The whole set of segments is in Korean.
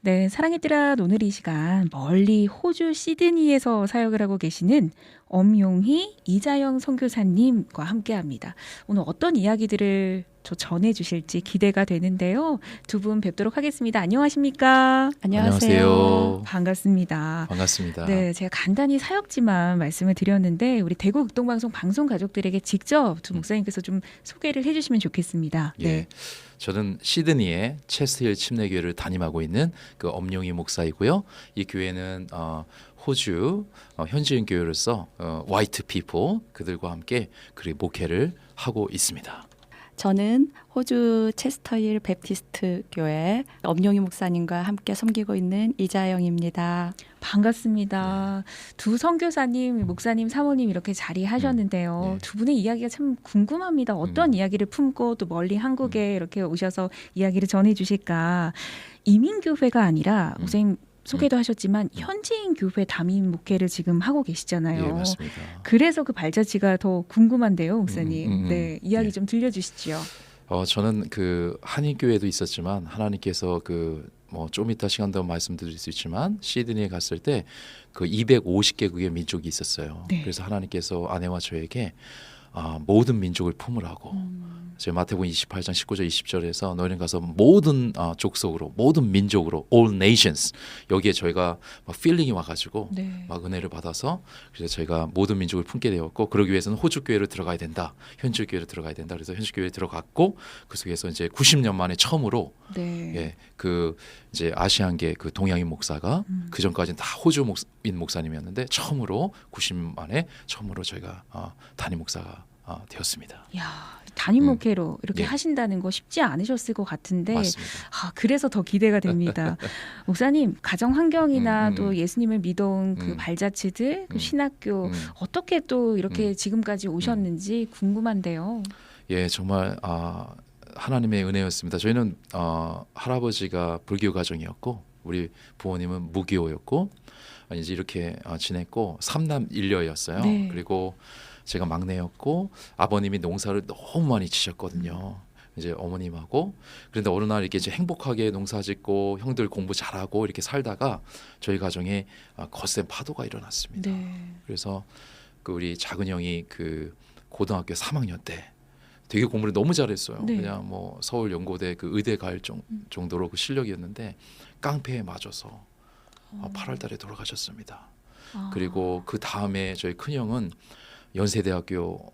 네, 사랑이들아, 오늘 이 시간 멀리 호주 시드니에서 사역을 하고 계시는 엄용희 이자영 선교사님과 함께합니다. 오늘 어떤 이야기들을 전해주실지 기대가 되는데요. 두 분 뵙도록 하겠습니다. 안녕하십니까? 안녕하세요. 반갑습니다. 반갑습니다. 네, 제가 간단히 사역지만 말씀을 드렸는데 우리 대구 극동방송 방송 가족들에게 직접 두 목사님께서 좀 소개를 해주시면 좋겠습니다. 예, 네. 저는 시드니의 체스힐 침례교회를 담임하고 있는 그 엄용희 목사이고요. 이 교회는 호주 현지인 교회로서 화이트 피플 그들과 함께 그리고 목회를 하고 있습니다. 저는 호주 체스터힐 베프티스트 교회 엄용희 목사님과 함께 섬기고 있는 이자영입니다. 반갑습니다. 두 선교사님, 목사님, 사모님 이렇게 자리하셨는데요. 네. 두 분의 이야기가 참 궁금합니다. 어떤 이야기를 품고 또 멀리 한국에 이렇게 오셔서 이야기를 전해주실까. 이민교회가 아니라 목사님 소개도 하셨지만 현지인 교회 담임 목회를 지금 하고 계시잖아요. 예, 맞습니다. 그래서 그 발자취가 더 궁금한데요, 목사님. 네, 이야기 예. 좀 들려주시죠. 저는 그 한인교회도 있었지만 하나님께서 좀 이따 시간 되면 말씀드릴 수 있지만 시드니에 갔을 때 그 250개국의 민족이 있었어요. 네. 그래서 하나님께서 아내와 저에게 모든 민족을 품으라고. 제 마태복음 28장 19절 20절에서 너희는 가서 모든 족속으로 모든 민족으로 all nations 여기에 저희가 막 필링이 와가지고 네. 막 은혜를 받아서 그래서 저희가 모든 민족을 품게 되었고 그러기 위해서는 호주 교회로 들어가야 된다, 현지 교회로 들어가야 된다. 그래서 현지 교회에 들어갔고 그 속에서 이제 90년 만에 처음으로 네. 그 이제 아시안계 그 동양인 목사가 그 전까지는 다 호주인 목사님이었는데 처음으로 90년 만에 처음으로 저희가 담임 목사가 되었습니다. 야, 담임 목회로 이렇게 예. 하신다는 거 쉽지 않으셨을 것 같은데 맞습니다. 그래서 더 기대가 됩니다. 목사님, 가정 환경이나 또 예수님을 믿어온 그 발자취들, 그 신학교 어떻게 또 이렇게 지금까지 오셨는지 궁금한데요. 예, 정말 하나님의 은혜였습니다. 저희는 할아버지가 불교 가정이었고 우리 부모님은 무교였고 이제 이렇게 지냈고 삼남 일녀였어요. 네. 그리고 제가 막내였고 아버님이 농사를 너무 많이 치셨거든요. 이제 어머님하고 그런데 어느 날 이렇게 이제 행복하게 농사짓고 형들 공부 잘하고 이렇게 살다가 저희 가정에 거센 파도가 일어났습니다. 네. 그래서 그 우리 작은 형이 그 고등학교 3학년 때 되게 공부를 너무 잘했어요. 네. 그냥 뭐 서울 연고대 그 의대 갈 정도로 그 실력이었는데 깡패에 맞아서 8월달에 돌아가셨습니다. 그리고 그 다음에 저희 큰 형은 연세대학교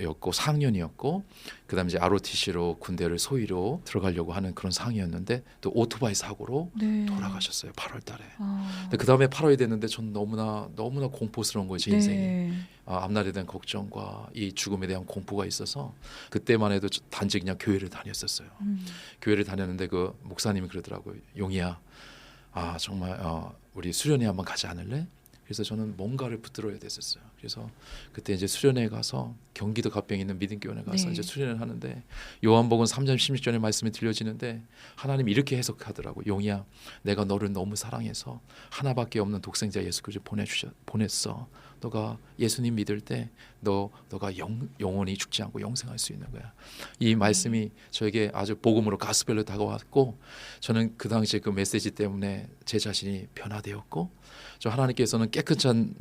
였고 4학년이었고 그다음에 이제 ROTC로 군대를 소위로 들어가려고 하는 그런 상황이었는데 또 오토바이 사고로 네. 돌아가셨어요. 8월달에. 근데 그 다음에 8월이 됐는데 전 너무나 공포스러운 거예요. 제 인생이. 네. 앞날에 대한 걱정과 이 죽음에 대한 공포가 있어서 그때만 해도 단지 그냥 교회를 다녔었어요. 교회를 다녔는데 그 목사님이 그러더라고요. 용이야, 정말 우리 수련회 한번 가지 않을래? 그래서 저는 뭔가를 붙들어야 됐었어요. 그래서 그때 이제 수련회 가서 경기도 갑병에 있는 믿음교원에 가서 네. 이제 수련을 하는데 요한복음 3장 16절의 말씀이 들려지는데 하나님이 이렇게 해석하더라고요. 용이야, 내가 너를 너무 사랑해서 하나밖에 없는 독생자 예수 그리스도를 보냈어. 너가 예수님 믿을 때 너가 영원히 죽지 않고 영생할 수 있는 거야. 이 말씀이 저에게 아주 복음으로 가스펠로 다가왔고 저는 그 당시에 그 메시지 때문에 제 자신이 변화되었고 저 하나님께서는 깨끗한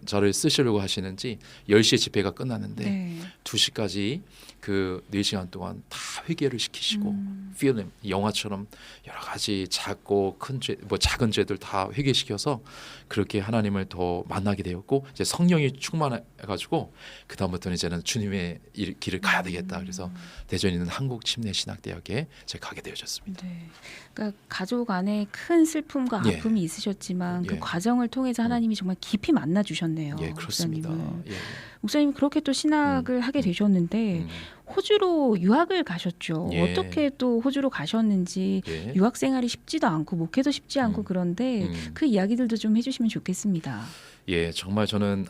저를 쓰시려고 하시는지 10시에 집회가 끝났는데 네. 2시까지 그 4시간 동안 다 회개를 시키시고 필름 영화처럼 여러 가지 작고 큰 죄, 작은 죄들 다 회개시켜서 그렇게 하나님을 더 만나게 되었고 이제 성령이 충만해가지고 그 다음부터는 이제는 주님의 길을 가야 되겠다. 그래서 대전에 있는 한국침례신학대학에 제가 가게 되어졌습니다. 네. 그러니까 가족 안에 큰 슬픔과 예. 아픔이 있으셨지만 그 예. 과정을 통해서 하나님이 정말 깊이 만나 주셨네요. 예, 그렇습니다. 목사님을. 예. 목사님 그렇게 또 신학을 하게 되셨는데 호주로 유학을 가셨죠. 예. 어떻게 또 호주로 가셨는지 예. 유학 생활이 쉽지도 않고 목회도 쉽지 않고 그런데 그 이야기들도 좀 해주시면 좋겠습니다. 예, 정말 저는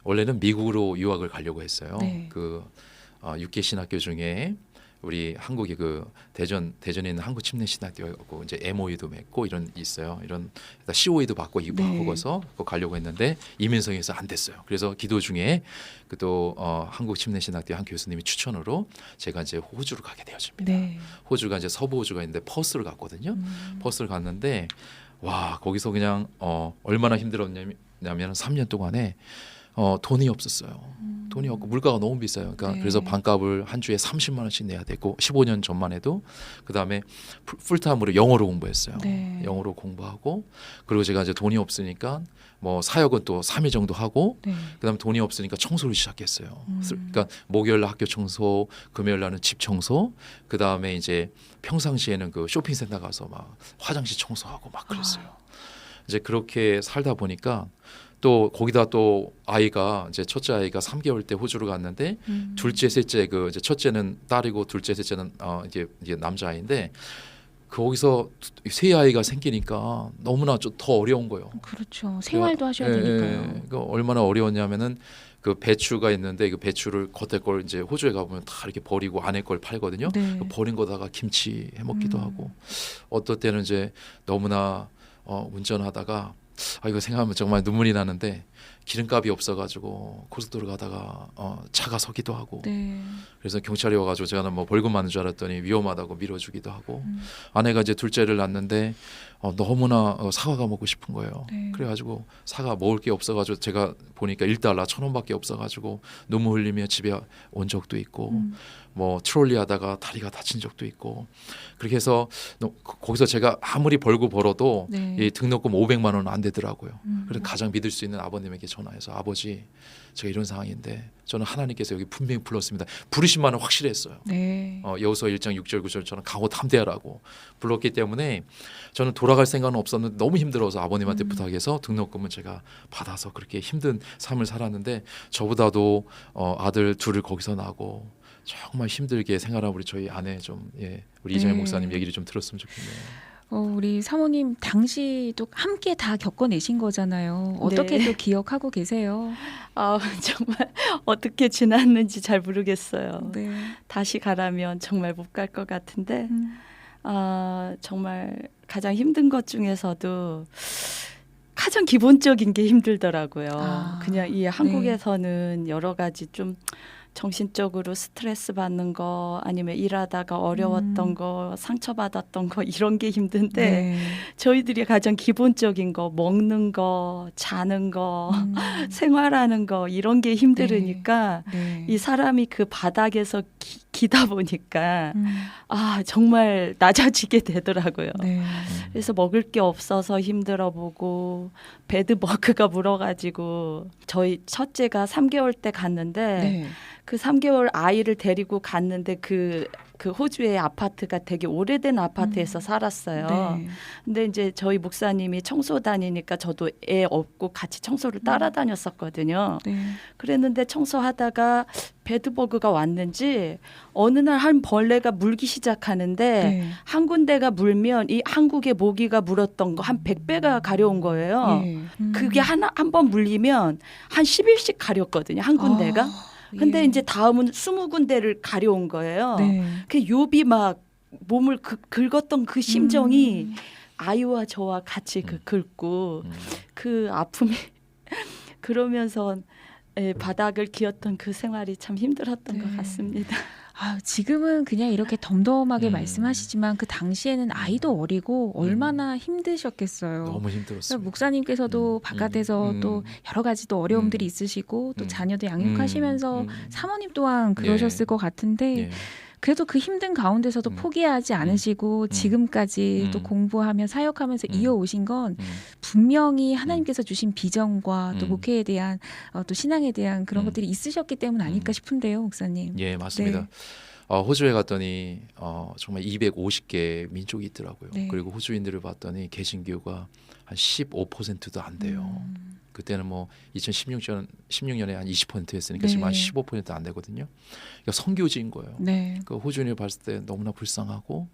원래는 미국으로 유학을 가려고 했어요. 네. 그 6개 신학교 중에 우리 한국이 그 대전에 있는 한국 침례신학교하고 이제 MOU도 맺고 이런 있어요. 이런 COE도 받고 하고서 가려고 했는데 이민성에서 안 됐어요. 그래서 기도 중에 또 한국 침례신학교 한 교수님이 추천으로 제가 이제 호주를 가게 되어집니다. 네. 호주가 이제 서부 호주가 있는데 퍼스를 갔거든요. 퍼스를 갔는데 와 거기서 그냥 얼마나 힘들었냐면 3년 동안에 돈이 없었어요. 돈이 없고 물가가 너무 비싸요. 그러니까 네. 그래서 반값을 한 주에 30만 원씩 내야 되고 15년 전만 해도 그다음에 풀타임으로 영어로 공부했어요. 네. 영어로 공부하고 그리고 제가 이제 돈이 없으니까 뭐 사역은 또 3일 정도 하고 네. 그다음에 돈이 없으니까 청소를 시작했어요. 그러니까 목요일 날 학교 청소, 금요일 날은 집 청소, 그다음에 이제 평상시에는 그 쇼핑센터 가서 막 화장실 청소하고 막 그랬어요. 이제 그렇게 살다 보니까 또 거기다 또 아이가 이제 첫째 아이가 3개월 때 호주로 갔는데 둘째 셋째 그 이제 첫째는 딸이고 둘째 셋째는 이제 남자아이인데 거기서 세 아이가 생기니까 너무나 좀 더 어려운 거예요. 그렇죠. 생활도 하셔야 되니까요. 그 얼마나 어려웠냐면은 그 배추가 있는데 그 배추를 겉에 걸 이제 호주에 가보면 다 이렇게 버리고 안에 걸 팔거든요. 네. 버린 거다가 김치 해 먹기도 하고 어떨 때는 이제 너무나 운전하다가 이거 생각하면 정말 눈물이 나는데 기름값이 없어가지고 고속도로 가다가 차가 서기도 하고 네. 그래서 경찰이 와가지고 제가 뭐 벌금 맞는 줄 알았더니 위험하다고 밀어주기도 하고 아내가 이제 둘째를 낳는데 너무나 사과가 먹고 싶은 거예요. 네. 그래가지고 사과 먹을 게 없어가지고 제가 보니까 $1 1,000원밖에 없어가지고 눈물 흘리며 집에 온 적도 있고 뭐 트롤리 하다가 다리가 다친 적도 있고 그렇게 해서 거기서 제가 아무리 벌어도 네. 이 등록금 500만 원은 안 되더라고요. 그래서 가장 믿을 수 있는 아버님에게 전화해서 아버지 제가 이런 상황인데 저는 하나님께서 여기 분명히 불렀습니다. 부르심만은 확실했어요. 네. 여호수아 1장 6절 9절 저는 강호 탐대하라고 불렀기 때문에 저는 돌아갈 생각은 없었는데 너무 힘들어서 아버님한테 부탁해서 등록금은 제가 받아서 그렇게 힘든 삶을 살았는데 저보다도 아들 둘을 거기서 낳고 정말 힘들게 생활한 우리 저희 아내 좀 우리 이장희 목사님 얘기를 좀 들었으면 좋겠네요. 우리 사모님 당시도 함께 다 겪어내신 거잖아요. 어떻게 네. 또 기억하고 계세요? 정말 어떻게 지났는지 잘 모르겠어요. 네. 다시 가라면 정말 못 갈 것 같은데 정말 가장 힘든 것 중에서도 가장 기본적인 게 힘들더라고요. 그냥 이 한국에서는 여러 가지 좀 정신적으로 스트레스 받는 거 아니면 일하다가 어려웠던 거 상처받았던 거 이런 게 힘든데 네. 저희들이 가장 기본적인 거 먹는 거 자는 거 생활하는 거 이런 게 힘들으니까 네. 이 사람이 그 바닥에서 기다 보니까 정말 낮아지게 되더라고요. 네. 그래서 먹을 게 없어서 힘들어 보고 배드버그가 물어가지고 저희 첫째가 3개월 때 갔는데 네. 그 3개월 아이를 데리고 갔는데 그 호주의 아파트가 되게 오래된 아파트에서 살았어요. 네. 근데 이제 저희 목사님이 청소 다니니까 저도 애 없고 같이 청소를 따라다녔었거든요. 네. 그랬는데 청소하다가 배드버그가 왔는지 어느 날 한 벌레가 물기 시작하는데 네. 한 군데가 물면 이 한국의 모기가 물었던 거 한 100배가 가려운 거예요. 예. 그게 한 번 물리면 한 10일씩 가렸거든요. 한 군데가. 근데 예. 이제 다음은 20군데를 가려운 거예요. 네. 그 욥이 막 몸을 긁었던 그 심정이 아이와 저와 같이 긁고 그 아픔이 그러면서 바닥을 기었던 그 생활이 참 힘들었던 것 같습니다. 지금은 그냥 이렇게 덤덤하게 말씀하시지만 그 당시에는 아이도 어리고 얼마나 힘드셨겠어요. 너무 힘들었어요. 목사님께서도 바깥에서 또 여러 가지 또 어려움들이 있으시고 또 자녀도 양육하시면서 사모님 또한 그러셨을 것 같은데 그래도 그 힘든 가운데서도 포기하지 않으시고 지금까지 또 공부하며 사역하면서 이어오신 건 분명히 하나님께서 주신 비전과 또 목회에 대한 또 신앙에 대한 그런 것들이 있으셨기 때문 아닐까 싶은데요, 목사님. 예, 맞습니다. 네. 호주에 갔더니 정말 250개 민족이 있더라고요. 네. 그리고 호주인들을 봤더니 개신교가 한 15%도 안 돼요. 그때는 뭐 2016년에 한 20%였으니까 지금 한 15% 안 되거든요. 그러니까 선교지인 거예요. 네. 그 호주인을 봤을 때 너무나 불쌍하고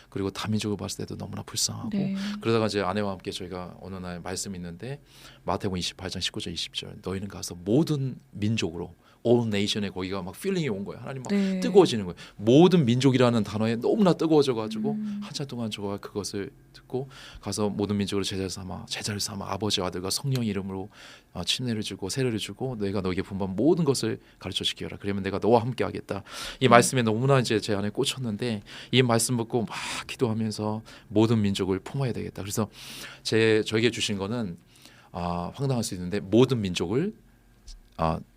그리고 다민족을 봤을 때도 너무나 불쌍하고 네. 그러다가 이제 아내와 함께 저희가 어느 날 말씀이 있는데 마태복음 28장 19절 20절 너희는 가서 모든 민족으로 all nation에 거기가 막 필링이 온 거예요. 하나님 막 네. 뜨거워지는 거예요. 모든 민족이라는 단어에 너무나 뜨거워져가지고 한참 동안 저가 그것을 듣고 가서 모든 민족으로 제자를 삼아 아버지와 아들과 성령 이름으로 침례를 주고 세례를 주고 내가 너에게 분반 모든 것을 가르쳐 주기라. 그러면 내가 너와 함께하겠다. 이 말씀에 너무나 이제 제 안에 꽂혔는데 이 말씀 듣고 막 기도하면서 모든 민족을 품어야 되겠다. 그래서 저에게 주신 거는 황당할 수 있는데 모든 민족을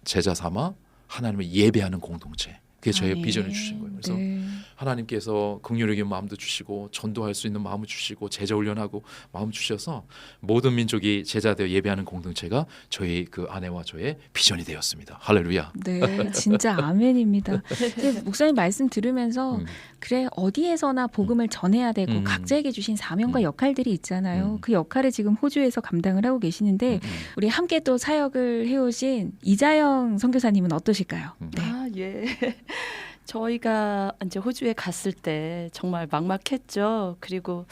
제자 삼아 하나님을 예배하는 공동체. 그게 저의 아멘. 비전을 주신 거예요. 그래서 네. 하나님께서 긍휼하게 마음도 주시고 전도할 수 있는 마음을 주시고 제자 훈련하고 마음 주셔서 모든 민족이 제자되어 예배하는 공동체가 저희 그 아내와 저의 비전이 되었습니다. 할렐루야. 네, 진짜 아멘입니다. 근데 목사님 말씀 들으면서 그래 어디에서나 복음을 전해야 되고 각자에게 주신 사명과 역할들이 있잖아요. 그 역할을 지금 호주에서 감당을 하고 계시는데 우리 함께 또 사역을 해오신 이자영 선교사님은 어떠실까요? 네. 예. 저희가 이제 호주에 갔을 때 정말 막막했죠. 그리고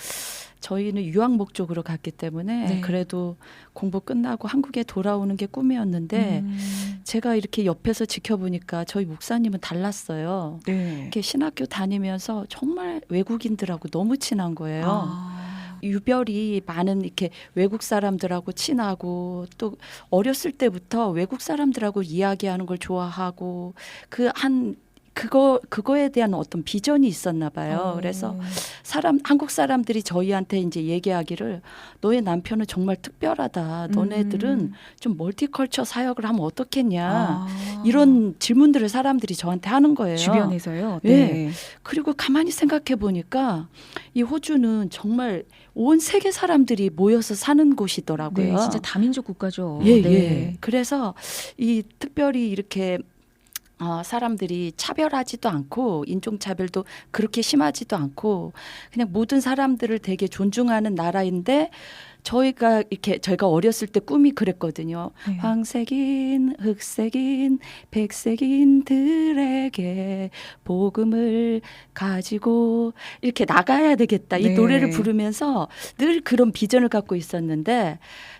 저희는 유학 목적으로 갔기 때문에 네. 그래도 공부 끝나고 한국에 돌아오는 게 꿈이었는데 제가 이렇게 옆에서 지켜보니까 저희 목사님은 달랐어요. 네. 이렇게 신학교 다니면서 정말 외국인들하고 너무 친한 거예요. 유별이 많은 이렇게 외국 사람들하고 친하고 또 어렸을 때부터 외국 사람들하고 이야기하는 걸 좋아하고 그거에 대한 어떤 비전이 있었나 봐요. 그래서 한국 사람들이 저희한테 이제 얘기하기를 너의 남편은 정말 특별하다. 너네들은 좀 멀티컬처 사역을 하면 어떻겠냐. 이런 질문들을 사람들이 저한테 하는 거예요. 주변에서요. 네. 네. 그리고 가만히 생각해 보니까 이 호주는 정말 온 세계 사람들이 모여서 사는 곳이더라고요. 네, 진짜 다민족 국가죠. 예, 네. 예. 그래서 이 특별히 이렇게 사람들이 차별하지도 않고 인종차별도 그렇게 심하지도 않고 그냥 모든 사람들을 되게 존중하는 나라인데 저희가 어렸을 때 꿈이 그랬거든요. 네. 황색인, 흑색인, 백색인들에게 복음을 가지고 이렇게 나가야 되겠다. 이 네. 노래를 부르면서 늘 그런 비전을 갖고 있었는데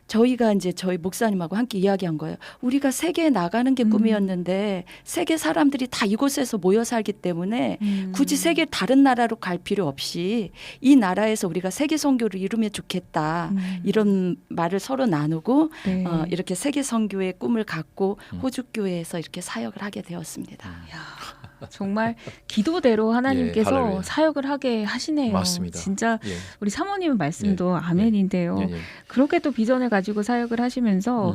저희가 이제 저희 목사님하고 함께 이야기한 거예요. 우리가 세계에 나가는 게 꿈이었는데 세계 사람들이 다 이곳에서 모여 살기 때문에 굳이 세계 다른 나라로 갈 필요 없이 이 나라에서 우리가 세계 선교를 이루면 좋겠다. 이런 말을 서로 나누고 네. 이렇게 세계 선교의 꿈을 갖고 호주 교회에서 이렇게 사역을 하게 되었습니다. 정말 기도대로 하나님께서 할렐루야. 사역을 하게 하시네요. 맞습니다. 진짜 예. 우리 사모님 말씀도 예. 아멘인데요. 예, 예. 그렇게 또 비전을 가지고 사역을 하시면서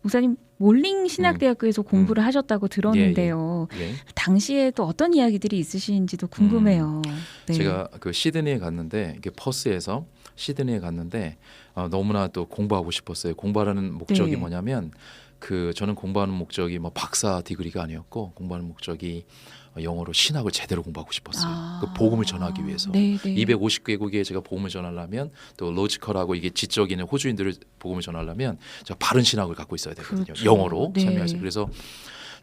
목사님 몰링 신학대학교에서 공부를 하셨다고 들었는데요. 예. 당시에 또 어떤 이야기들이 있으신지도 궁금해요. 네. 제가 그 시드니에 갔는데 이게 퍼스에서 시드니에 갔는데 너무나 또 공부하고 싶었어요. 공부하라는 목적이 네. 뭐냐면 저는 공부하는 목적이 뭐 박사 디그리가 아니었고 공부하는 목적이 영어로 신학을 제대로 공부하고 싶었어요. 그 복음을 전하기 위해서. 네, 네. 250개국에 제가 복음을 전하려면 또 로지컬하고 이게 지적인 호주인들을 복음을 전하려면 제가 바른 신학을 갖고 있어야 되거든요. 그렇죠. 영어로 네. 설명해서. 그래서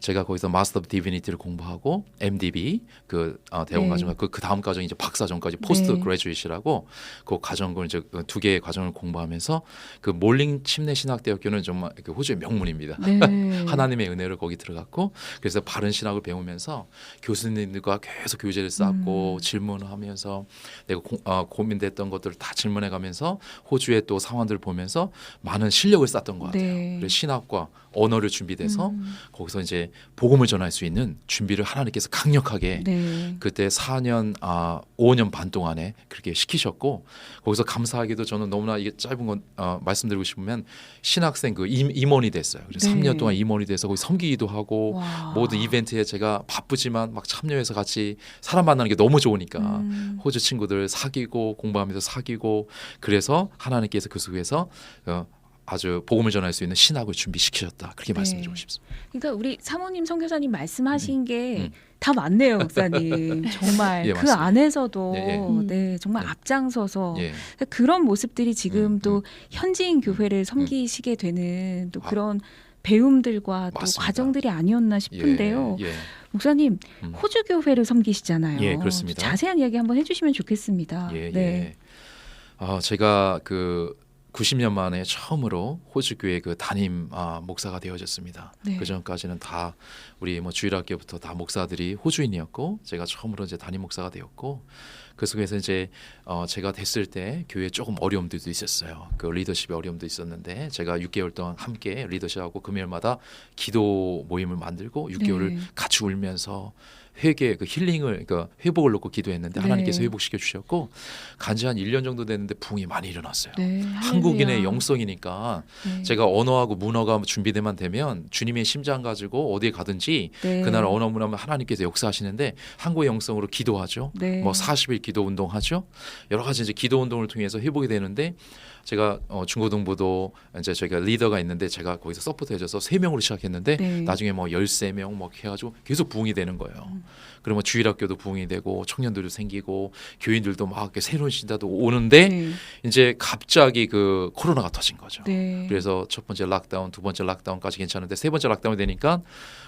제가 거기서 마스터 오브 디비니티를 공부하고 MDB 대원 네. 과정 그 다음 과정이 이제 박사 전까지 포스트 네. 그레주에이트라고 그 과정을 이제 두 개의 과정을 공부하면서 그 몰링 침례 신학대학교는 정말 호주의 명문입니다. 네. 하나님의 은혜를 거기 들어갔고 그래서 바른 신학을 배우면서 교수님들과 계속 교제를 쌓고 질문을 하면서 내가 고민됐던 것들을 다 질문해가면서 호주의 또 상황들을 보면서 많은 실력을 쌓던 것 같아요. 네. 그래서 신학과 언어를 준비돼서 거기서 이제 복음을 전할 수 있는 준비를 하나님께서 강력하게 네. 그때 5년 반 동안에 그렇게 시키셨고 거기서 감사하게도 저는 너무나 이게 짧은 건 말씀드리고 싶으면 신학생 그 임원이 됐어요. 그래서 네. 3년 동안 임원이 돼서 거기 섬기기도 하고 와. 모든 이벤트에 제가 바쁘지만 막 참여해서 같이 사람 만나는 게 너무 좋으니까 호주 친구들 사귀고 공부하면서 사귀고 그래서 하나님께서 그 속에서 아주 복음을 전할 수 있는 신학을 준비시키셨다. 그렇게 네. 말씀드리고 싶습니다. 그러니까 우리 사모님 선교사님 말씀하신 게 다 맞네요, 목사님. 정말 예, 그 맞습니다. 안에서도 예, 네, 정말 예. 앞장서서 예. 그런 모습들이 지금 또 현지인 교회를 섬기시게 되는 또 그런 배움들과 또 맞습니다. 과정들이 아니었나 싶은데요. 예. 목사님 호주 교회를 섬기시잖아요. 예, 그렇습니다. 자세한 이야기 한번 해주시면 좋겠습니다. 예, 네. 예. 제가 90년 만에 처음으로 호주 교회 그 담임 목사가 되어졌습니다. 네. 그 전까지는 다 우리 뭐 주일학교부터 다 목사들이 호주인이었고 제가 처음으로 이제 담임 목사가 되었고 그 속에서 이제 제가 됐을 때 교회에 조금 어려움들도 있었어요. 그 리더십의 어려움도 있었는데 제가 6개월 동안 함께 리더십하고 금요일마다 기도 모임을 만들고 6개월을 네. 같이 울면서 회개 그 힐링을 그러니까 회복을 놓고 기도했는데 네. 하나님께서 회복시켜 주셨고 간지 한 1년 정도 됐는데 부흥이 많이 일어났어요. 네. 한국인의 할렐루야. 영성이니까 네. 제가 언어하고 문어가 준비되만 되면 주님의 심장 가지고 어디에 가든지 네. 그날 언어 문화면 하나님께서 역사하시는데 한국의 영성으로 기도하죠. 네. 뭐 40일 기도 운동하죠. 여러 가지 이제 기도 운동을 통해서 회복이 되는데 제가 중고등부도 이제 저희가 리더가 있는데 제가 거기서 서포트해줘서 3명으로 시작했는데 네. 나중에 뭐 13명 뭐 해가지고 계속 부흥이 되는 거예요. 그러면 주일학교도 부흥이 되고 청년들도 생기고 교인들도 막 이렇게 새로운 신자도 오는데 네. 이제 갑자기 그 코로나가 터진 거죠. 네. 그래서 첫 번째 락다운, 두 번째 락다운까지 괜찮은데 세 번째 락다운이 되니까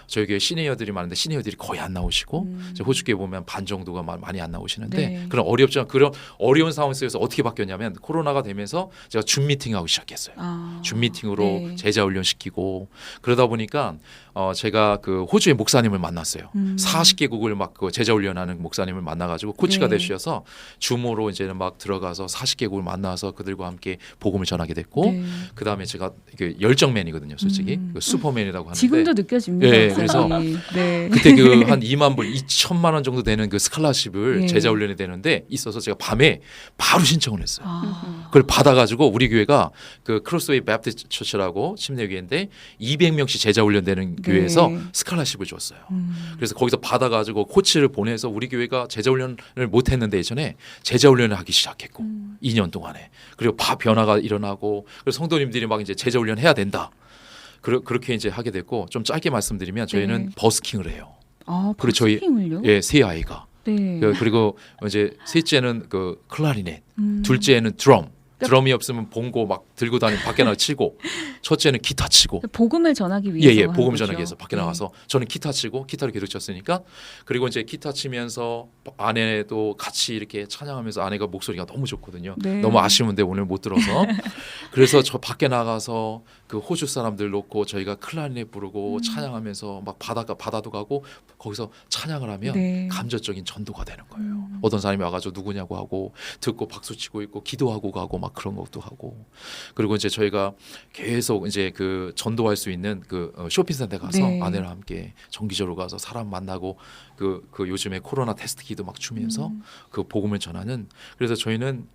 저희 교회 시니어들이 많은데 시니어들이 거의 안 나오시고 이제 호주교회 보면 반 정도가 많이 안 나오시는데 네. 그런 어렵지만 그런 어려운 상황 속에서 어떻게 바뀌었냐면 코로나가 되면서 제가 줌 미팅하고 시작했어요. 줌 미팅으로 네. 제자 훈련 시키고 그러다 보니까 제가 그 호주의 목사님을 만났어요. 40개국을 막 그 제자 훈련하는 목사님을 만나가지고 코치가 네. 되셔서 줌으로 이제는 막 들어가서 40개국을 만나서 그들과 함께 복음을 전하게 됐고 네. 그 다음에 제가 이게 열정맨이거든요, 솔직히 그 슈퍼맨이라고 하는데 지금도 느껴집니다. 예, 그래서 네. 그때 그 한 2만 불, 2천만 원 정도 되는 그 스칼라십을 예. 제자 훈련이 되는데 있어서 제가 밤에 바로 신청을 했어요. 아. 그걸 받아가지고 우리 교회가 그 크로스웨이 베프티스트 처치라고 침례교회인데 200명씩 제자 훈련되는 네. 교회에서 스칼라십을 줬어요. 그래서 거기서 받아가지고 코치를 보내서 우리 교회가 제자 훈련을 못했는데 예전에 제자 훈련을 하기 시작했고 2년 동안에 그리고 변화가 일어나고 그래서 성도님들이 막 이제 제자 훈련 해야 된다. 그렇게 이제 하게 됐고 좀 짧게 말씀드리면 저희는 네. 버스킹을 해요. 아, 그리고 저희 버스킹을요? 예, 세 아이가 네. 그리고 이제 셋째는 그 클라리넷, 음. 둘째는 드럼이 없으면 봉고 막 들고 다니고 밖에 나가 치고 첫째는 기타 치고 복음을 전하기 위해서 예예 하는 복음 거죠. 전하기 위해서 밖에 네. 나가서 저는 기타 치고 기타를 계속 쳤으니까 그리고 이제 기타 치면서 아내도 같이 이렇게 찬양하면서 아내가 목소리가 너무 좋거든요. 네. 너무 아쉬운데 오늘 못 들어서 그래서 저 밖에 나가서 그 호주 사람들 놓고 저희가 클라리넷 부르고 찬양하면서 막 바다도 가고 거기서 찬양을 하면 네. 감정적인 전도가 되는 거예요. 어떤 사람이 와가지고 누구냐고 하고 듣고 박수 치고 있고 기도하고 가고 막 그런 것도 하고 그리고 이제 저희가 계속 이제 그 전도할 수 있는 그 쇼핑센터 가서 네. 아내랑 함께 정기적으로 가서 사람 만나고 그 요즘에 코로나 테스트 기도 막 주면서 그 복음을 전하는 그래서 저희는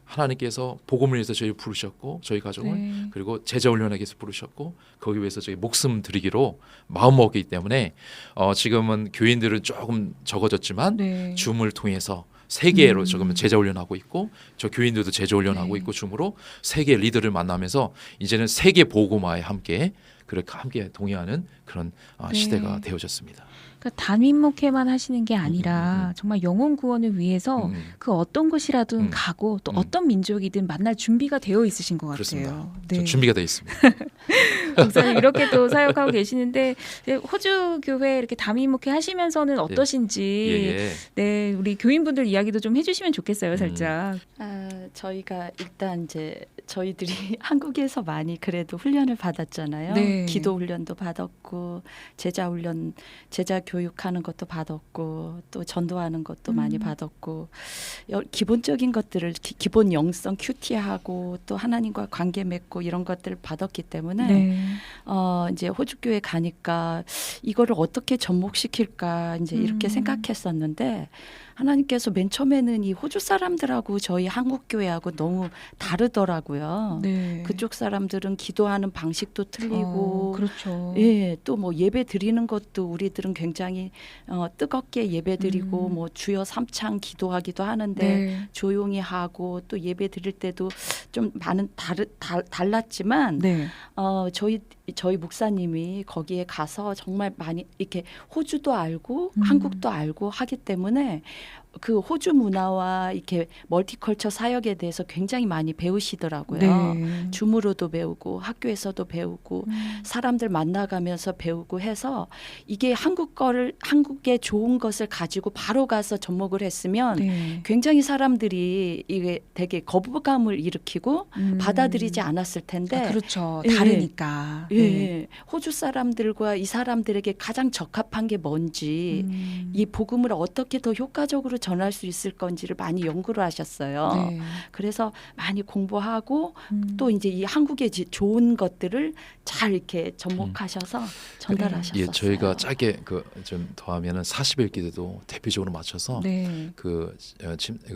하나님께서 복음을 위해서 저희 부르셨고 저희 가족을 네. 그리고 제자 훈련하기 위해서 부르셨고 거기 위해서 저희 목숨 드리기로 마음 먹기 때문에 지금은 교인들은 조금 적어졌지만 네. 줌을 통해서 세계로 조금 제자 훈련하고 있고 저 교인들도 제자 훈련하고 네. 있고 줌으로 세계 리더를 만나면서 이제는 세계 복음화에 함께 그렇게 함께 동의하는 그런 네. 시대가 되어졌습니다. 그러니까 담임 목회만 하시는 게 아니라 정말 영혼 구원을 위해서 그 어떤 곳이라도 가고 또 어떤 민족이든 만날 준비가 되어 있으신 것 그렇습니다. 같아요. 전 준비가 되어 있습니다. 목사님 이렇게 또 사역하고 계시는데 호주 교회 이렇게 담임 목회 하시면서는 어떠신지 예. 네 우리 교인분들 이야기도 좀 해주시면 좋겠어요, 살짝. 저희가 일단 이제 저희들이 한국에서 많이 그래도 훈련을 받았잖아요. 네. 기도 훈련도 받았고 제자 훈련, 제자 교육하는 것도 받았고 또 전도하는 것도 많이 받았고 기본적인 것들을 기본 영성 큐티하고 또 하나님과 관계 맺고 이런 것들을 받았기 때문에 네. 이제 호주 교회 가니까 이거를 어떻게 접목시킬까 이제 이렇게 생각했었는데 하나님께서 맨 처음에는 이 호주 사람들하고 저희 한국 교회하고 너무 다르더라고요. 네. 그쪽 사람들은 기도하는 방식도 틀리고, 그렇죠. 예, 또 뭐 예배 드리는 것도 우리들은 굉장히 뜨겁게 예배 드리고 뭐 주여 삼창 기도하기도 하는데 네. 조용히 하고 또 예배 드릴 때도 좀 많은 달랐지만 네. 저희 저희 목사님이 거기에 가서 정말 많이 이렇게 호주도 알고 한국도 알고 하기 때문에 그 호주 문화와 이렇게 멀티컬처 사역에 대해서 굉장히 많이 배우시더라고요. 네. 줌으로도 배우고 학교에서도 배우고 사람들 만나가면서 배우고 해서 이게 한국의 좋은 것을 가지고 바로 가서 접목을 했으면 네. 굉장히 사람들이 이게 되게 거부감을 일으키고 받아들이지 않았을 텐데 아, 그렇죠. 예, 다르니까. 예, 네. 호주 사람들과 이 사람들에게 가장 적합한 게 뭔지 이 복음을 어떻게 더 효과적으로 전할 수 있을 건지를 많이 연구를 하셨어요. 네. 그래서 많이 공부하고 또 이제 이 한국의 좋은 것들을 잘 이렇게 접목하셔서 전달하셨어요. 예, 저희가 짧게 좀 더하면은 40일 기도도 대표적으로 맞춰서 네. 그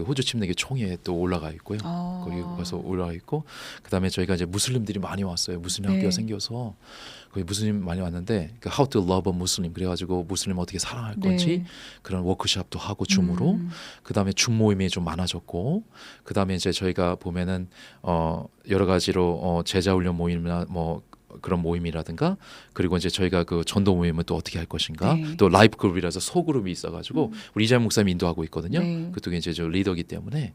호주 침례교 총회에 또 올라가 있고요. 거기 가서 올라가 있고 그다음에 저희가 이제 무슬림들이 많이 왔어요. 무슬림 네. 학교가 생겨서 거기 무슬림 많이 왔는데 그 How to Love a Muslim 그래가지고 무슬림 어떻게 사랑할 건지 네. 그런 워크숍도 하고 줌으로 그다음에 줌 모임이 좀 많아졌고 그다음에 이제 저희가 보면은 여러 가지로 제자 훈련 모임이나 뭐 그런 모임이라든가 그리고 이제 저희가 그 전도 모임은 또 어떻게 할 것인가 네. 또 라이프 그룹이라서 소그룹이 있어가지고 우리 이재명 목사님 인도하고 있거든요. 네. 그쪽에 이제 저 리더기 때문에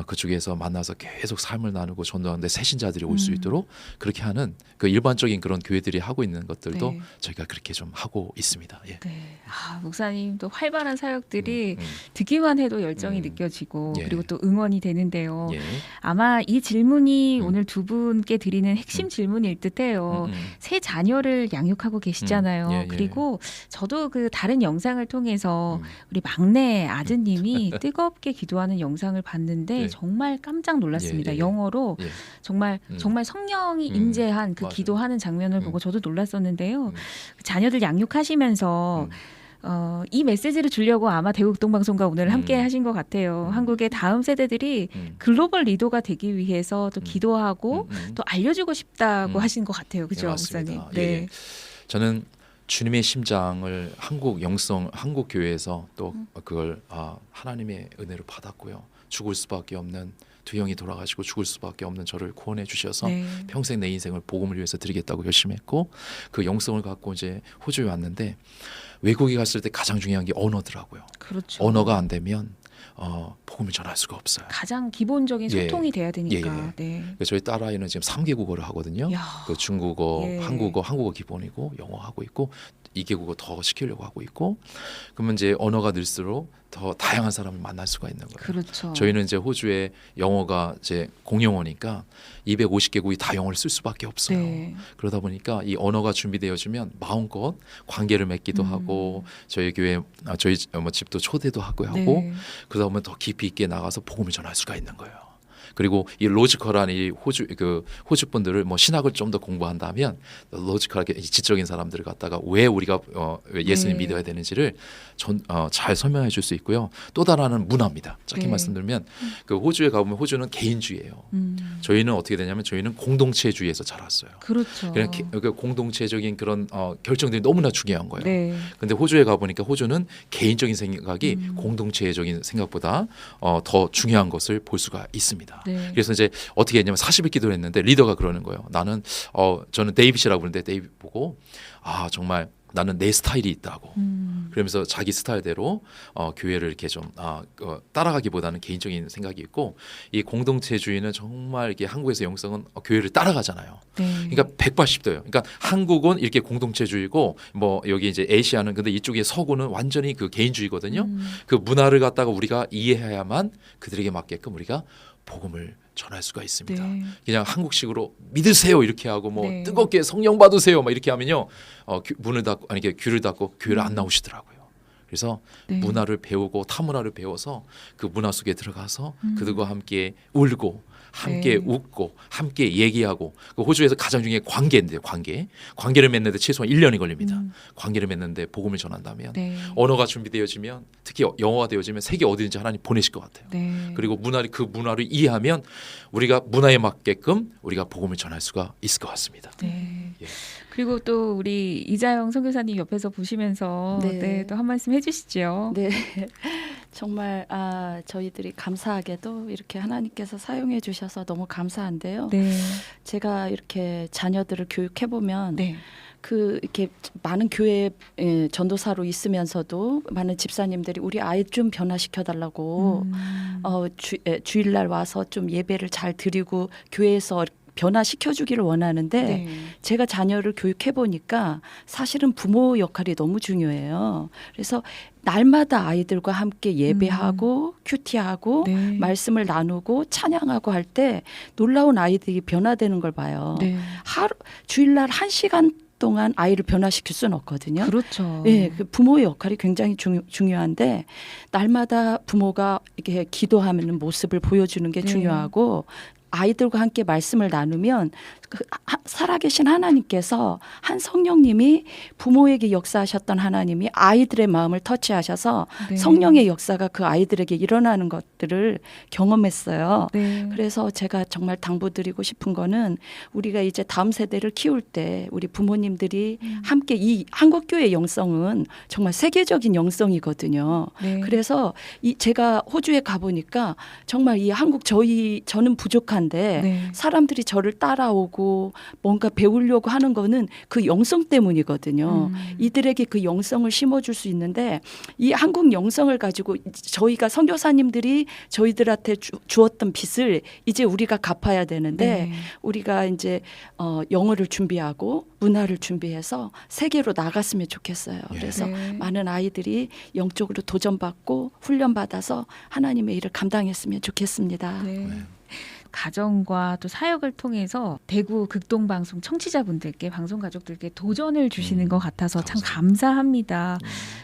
그쪽에서 만나서 계속 삶을 나누고 전도하는데 새신자들이 올 수 있도록 그렇게 하는 그 일반적인 그런 교회들이 하고 있는 것들도 네. 저희가 그렇게 좀 하고 있습니다. 예. 네. 아, 목사님도 활발한 사역들이 듣기만 해도 열정이 느껴지고 예. 그리고 또 응원이 되는데요. 예. 아마 이 질문이 오늘 두 분께 드리는 핵심 질문일 듯해요. 새 자녀를 양육하고 계시잖아요. 예, 예. 그리고 저도 그 다른 영상을 통해서 우리 막내 아드님이 뜨겁게 기도하는 영상을 봤는데 예. 정말 깜짝 놀랐습니다. 예, 예, 예. 영어로 예. 정말 성령이 임재한 그 맞아요. 기도하는 장면을 보고 저도 놀랐었는데요. 자녀들 양육하시면서 이 메시지를 주려고 아마 대국동방송과 오늘 함께 하신 것 같아요. 한국의 다음 세대들이 글로벌 리더가 되기 위해서 또 기도하고 또 알려주고 싶다고 하신 것 같아요. 그죠, 네, 맞습니다. 목사님? 예, 네. 예. 저는 주님의 심장을 한국 영성 한국 교회에서 또 그걸 하나님의 은혜로 받았고요. 죽을 수밖에 없는 두 형이 돌아가시고 죽을 수밖에 없는 저를 구원해 주셔서 네. 평생 내 인생을 복음을 위해서 드리겠다고 열심히 했고 그 영성을 갖고 이제 호주에 왔는데 외국에 갔을 때 가장 중요한 게 언어더라고요. 그렇죠. 언어가 안 되면 복음을 전할 수가 없어요. 가장 기본적인 예. 소통이 돼야 되니까. 예, 예. 네. 그래서 저희 딸아이는 지금 3개 국어를 하거든요. 야. 그 중국어, 예. 한국어 기본이고 영어 하고 있고 2개 국어 더 시키려고 하고 있고 그러면 이제 언어가 늘수록 더 다양한 사람을 만날 수가 있는 거예요. 그렇죠. 저희는 이제 호주에 영어가 이제 공용어니까 250개국이 다 영어를 쓸 수밖에 없어요. 네. 그러다 보니까 이 언어가 준비되어지면 마음껏 관계를 맺기도 하고 저희 교회 저희 집도 초대도 하고 네. 그러다 보면 더 깊이 있게 나가서 복음을 전할 수가 있는 거예요. 그리고 이 로지컬한 이 호주 분들을 뭐 신학을 좀 더 공부한다면 로지컬하게 지적인 사람들을 갖다가 왜 우리가 예수님 네. 믿어야 되는지를 잘 설명해 줄 수 있고요. 또 다른 문화입니다. 짧게 네. 말씀드리면 그 호주에 가보면 호주는 개인주의예요. 저희는 어떻게 되냐면 저희는 공동체주의에서 자랐어요. 그렇죠. 그냥 그 공동체적인 그런 결정들이 너무나 중요한 거예요. 네. 근데 호주에 가보니까 호주는 개인적인 생각이 공동체적인 생각보다 더 중요한 것을 볼 수가 있습니다. 네. 그래서 이제 어떻게 했냐면 40일 기도를 했는데 리더가 그러는 거예요. 나는 저는 데이빗이라고 부르는데 데이빗 보고 정말 나는 내 스타일이 있다고. 그러면서 자기 스타일대로 교회를 이렇게 좀 따라가기보다는 개인적인 생각이 있고 이 공동체주의는 정말 이게 한국에서 영성은 교회를 따라가잖아요. 네. 그러니까 180도예요. 그러니까 한국은 이렇게 공동체주의고 뭐 여기 이제 아시아는 근데 이쪽에 서구는 완전히 그 개인주의거든요. 그 문화를 갖다가 우리가 이해해야만 그들에게 맞게끔 우리가 복음을 전할 수가 있습니다. 네. 그냥 한국식으로 믿으세요 이렇게 하고 뭐 네. 뜨겁게 성령 받으세요 막 이렇게 하면요 문을 닫고 아니 귀를 닫고 교회를 안 나오시더라고요. 그래서 네. 문화를 배우고 타문화를 배워서 그 문화 속에 들어가서 그들과 함께 울고 함께 네. 웃고 함께 얘기하고 그 호주에서 가장 중요한 게 관계인데요. 관계를 맺는데 최소한 1년이 걸립니다. 관계를 맺는데 복음을 전한다면 네. 언어가 준비되어지면 특히 영어가 되어지면 세계 어디든지 하나님 보내실 것 같아요. 네. 그리고 그 문화를 이해하면 우리가 문화에 맞게끔 우리가 복음을 전할 수가 있을 것 같습니다. 네. 예. 그리고 또 우리 이자영 선교사님 옆에서 보시면서 네. 네, 또 한 말씀 해주시죠. 네. 정말 저희들이 감사하게도 이렇게 하나님께서 사용해 주셔서 너무 감사한데요. 네. 제가 이렇게 자녀들을 교육해 보면 네. 이렇게 많은 교회 전도사로 있으면서도 많은 집사님들이 우리 아이 좀 변화시켜 달라고 주일날 와서 좀 예배를 잘 드리고 교회에서 변화시켜 주기를 원하는데 네. 제가 자녀를 교육해 보니까 사실은 부모 역할이 너무 중요해요. 그래서 날마다 아이들과 함께 예배하고 큐티하고 네. 말씀을 나누고 찬양하고 할 때 놀라운 아이들이 변화되는 걸 봐요. 네. 주일날 1시간 동안 아이를 변화시킬 수는 없거든요. 그렇죠. 예, 그 부모의 역할이 굉장히 중요한데 날마다 부모가 이렇게 기도하는 모습을 보여주는 게 네. 중요하고 아이들과 함께 말씀을 나누면 살아계신 하나님께서 한 성령님이 부모에게 역사하셨던 하나님이 아이들의 마음을 터치하셔서 네. 성령의 역사가 그 아이들에게 일어나는 것들을 경험했어요. 네. 그래서 제가 정말 당부드리고 싶은 거는 우리가 이제 다음 세대를 키울 때 우리 부모님들이 함께 이 한국교회 영성은 정말 세계적인 영성이거든요. 네. 그래서 제가 호주에 가보니까 정말 이 저는 부족한데 네. 사람들이 저를 따라오고 뭔가 배우려고 하는 거는 그 영성 때문이거든요. 이들에게 그 영성을 심어줄 수 있는데 이 한국 영성을 가지고 저희가 선교사님들이 저희들한테 주었던 빚을 이제 우리가 갚아야 되는데 네. 우리가 이제 영어를 준비하고 문화를 준비해서 세계로 나갔으면 좋겠어요. 예. 그래서 네. 많은 아이들이 영적으로 도전받고 훈련받아서 하나님의 일을 감당했으면 좋겠습니다. 네. 네. 가정과 또 사역을 통해서 대구 극동방송 청취자분들께 방송 가족들께 도전을 주시는 것 같아서 참 감사합니다.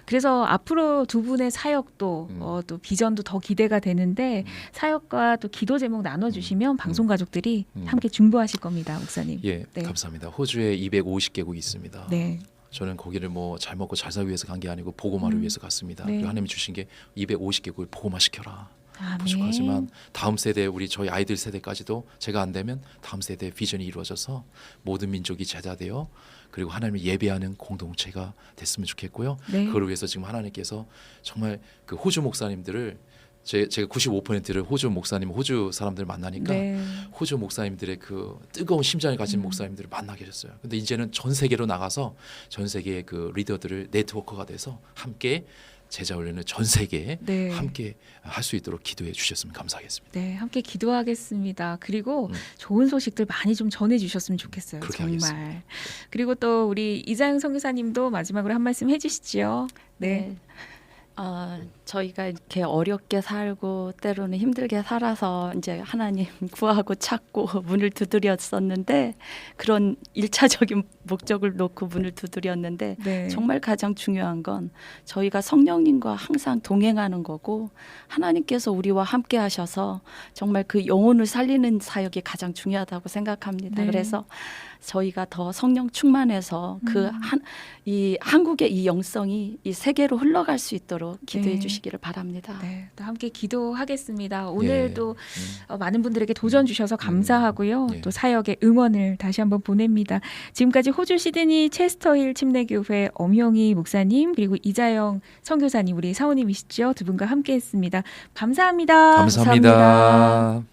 그래서 앞으로 두 분의 사역도 또 비전도 더 기대가 되는데 사역과 또 기도 제목 나눠주시면 방송 가족들이 함께 중보하실 겁니다, 목사님. 예, 네. 감사합니다. 호주에 250개국이 있습니다. 네. 저는 거기를 뭐 잘 먹고 잘 살기 위해서 간 게 아니고 복음화를 위해서 갔습니다. 네. 그리고 하나님이 주신 게 250개국을 복음화시켜라. 아멘. 부족하지만 다음 세대 저희 아이들 세대까지도 제가 안 되면 다음 세대의 비전이 이루어져서 모든 민족이 제자되어 그리고 하나님을 예배하는 공동체가 됐으면 좋겠고요. 네. 그걸 위해서 지금 하나님께서 정말 그 호주 목사님들을 제가 95%를 호주 사람들 만나니까 네. 호주 목사님들의 그 뜨거운 심장을 가진 목사님들을 만나게 하셨어요. 근데 이제는 전 세계로 나가서 전 세계의 그 리더들을 네트워크가 돼서 함께 제자 훈련을 전 세계에 네. 함께 할 수 있도록 기도해 주셨으면 감사하겠습니다. 네, 함께 기도하겠습니다. 그리고 좋은 소식들 많이 좀 전해주셨으면 좋겠어요. 그렇게 정말. 하겠습니다. 그리고 또 우리 이자영 선교사님도 마지막으로 한 말씀 해주시죠. 네. 저희가 이렇게 어렵게 살고 때로는 힘들게 살아서 이제 하나님 구하고 찾고 문을 두드렸었는데 그런 1차적인 목적을 놓고 문을 두드렸는데 네. 정말 가장 중요한 건 저희가 성령님과 항상 동행하는 거고 하나님께서 우리와 함께 하셔서 정말 그 영혼을 살리는 사역이 가장 중요하다고 생각합니다. 네. 그래서 저희가 더 성령 충만해서 이 한국의 이 영성이 이 세계로 흘러갈 수 있도록 기도해 네. 주시기를 바랍니다. 네, 또 함께 기도하겠습니다. 오늘도 많은 분들에게 도전 주셔서 감사하고요. 예. 또 사역의 응원을 다시 한번 보냅니다. 지금까지 호주 시드니 체스터힐 침례교회 엄용희 목사님 그리고 이자영 선교사님 우리 사모님이시죠. 두 분과 함께했습니다. 감사합니다. 감사합니다.